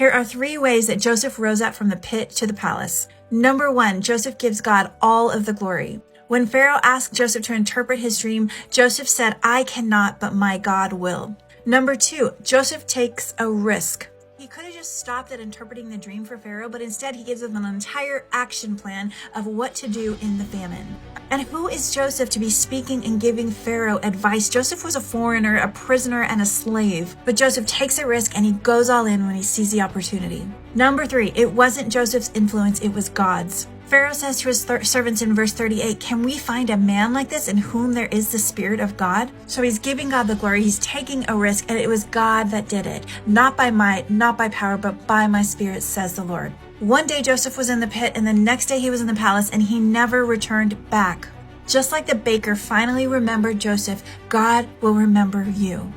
Here are 3 ways that Joseph rose up from the pit to the palace. Number 1, Joseph gives God all of the glory. When Pharaoh asked Joseph to interpret his dream, Joseph said, "I cannot, but my God will." Number 2, Joseph takes a risk. He could have just stopped at interpreting the dream for Pharaoh, but instead he gives him an entire action plan of what to do in the famine. And who is Joseph to be speaking and giving Pharaoh advice? Joseph was a foreigner, a prisoner, and a slave. But Joseph takes a risk and he goes all in when he sees the opportunity. Number 3, it wasn't Joseph's influence, it was God's. Pharaoh says to his servants in verse 38, "Can we find a man like this in whom there is the Spirit of God?" So he's giving God the glory, he's taking a risk, and it was God that did it. Not by might, not by power, but by my Spirit, says the Lord. One day Joseph was in the pit, and the next day he was in the palace, and he never returned back. Just like the baker finally remembered Joseph, God will remember you.